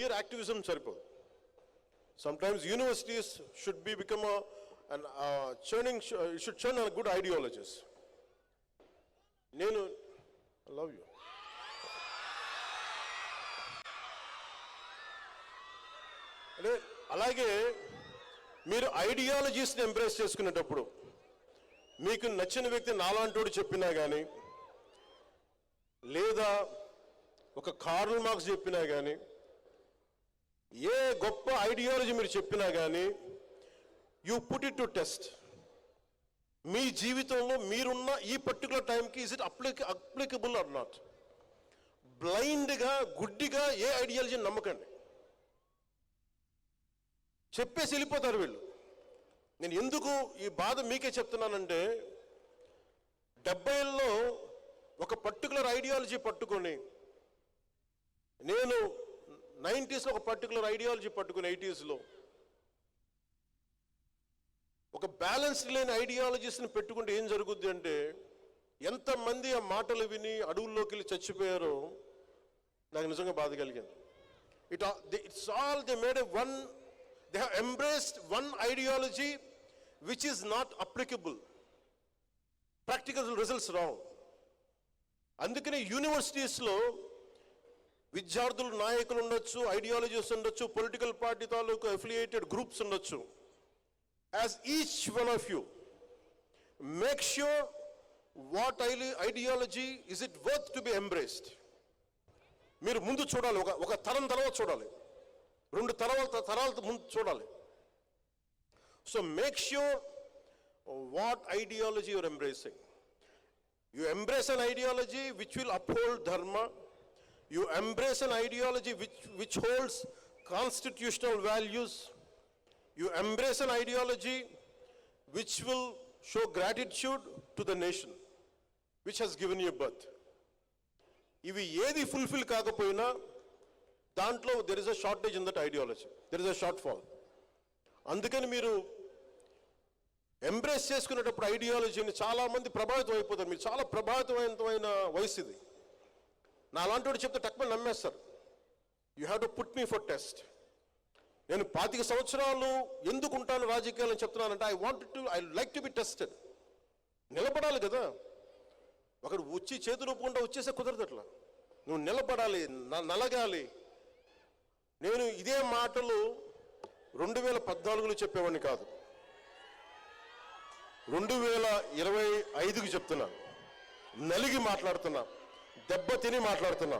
mere activism సరిపోదు. Sometimes universities should become should churn on good ideologies. I love you. అలాగే మీరు ఐడియాలజీస్ని embrace చేసుకునేటప్పుడు మీకు నచ్చిన వ్యక్తి నాలాంటోడు చెప్పినా కానీ, లేదా ఒక కార్ల్ మార్క్స్ చెప్పినా కానీ, ఏ గొప్ప ఐడియాలజీ మీరు చెప్పినా కానీ, you put it to test. మీ జీవితంలో మీరున్న ఈ పర్టికులర్ టైంకి is it applicable or not. బ్లైండ్గా గుడ్డిగా ఏ ఐడియాలజీని నమ్మకండి. చెప్పేసి వెళ్ళిపోతారు వీళ్ళు. నేను ఎందుకు ఈ బాధ మీకే చెప్తున్నానంటే, 70ల్లో ఒక పర్టికులర్ ఐడియాలజీ పట్టుకొని, నేను 90స్లో ఒక పర్టికులర్ ఐడియాలజీ పట్టుకుని 80స్లో ఒక బ్యాలెన్స్ లేని ఐడియాలజీస్ని పెట్టుకుంటే ఏం జరుగుద్ది అంటే, ఎంతమంది ఆ మాటలు విని అడవుల్లోకి వెళ్ళి చచ్చిపోయారో నాకు నిజంగా బాధ కలిగింది. They have embraced one ideology which is not applicable. Practical results wrong. అందుకనే యూనివర్సిటీస్లో విద్యార్థులు నాయకులు ఉండొచ్చు, ఐడియాలజీస్ ఉండొచ్చు, పొలిటికల్ పార్టీ తాలూకు అఫిలియేటెడ్ గ్రూప్స్ ఉండొచ్చు. As each one of you make sure what ideology is it worth to be embraced. మీరు ముందు చూడాలి, ఒక తరం తర్వాత చూడాలి, 2 తరాల ముందు చూడాలి. So make sure what ideology you're embracing. You embrace an ideology which will uphold dharma. You embrace an ideology which holds constitutional values. You embrace an ideology which will show gratitude to the nation which has given you birth. ఇవి ఏది fulfil కాకపోయినా దాంట్లో there is a shortage in that ideology, there is a shortfall. అందుకని మీరు embrace చేసుకునేటప్పుడు ఐడియాలజీని చాలామంది ప్రభావితం అయిపోతారు. మీరు చాలా ప్రభావితమైన వయసు ఇది. నా అలాంటి వాడు చెప్తే టక్మని నమ్మేస్తారు. You have to put me for test. నేను 25 సంవత్సరాలు ఎందుకు ఉంటాను రాజకీయాలని చెప్తున్నానంటే, I like to be tested. నిలబడాలి కదా. ఒకడు వచ్చి చేతులు ఒప్పుకుంటా వచ్చేసే కుదరదు. అట్లా నువ్వు నిలబడాలి, నలగాలి. నేను ఇదే మాటలు 2014లో చెప్పేవాడిని కాదు, 2025కి చెప్తున్నా. నలిగి మాట్లాడుతున్నా, దెబ్బ తిని మాట్లాడుతున్నా.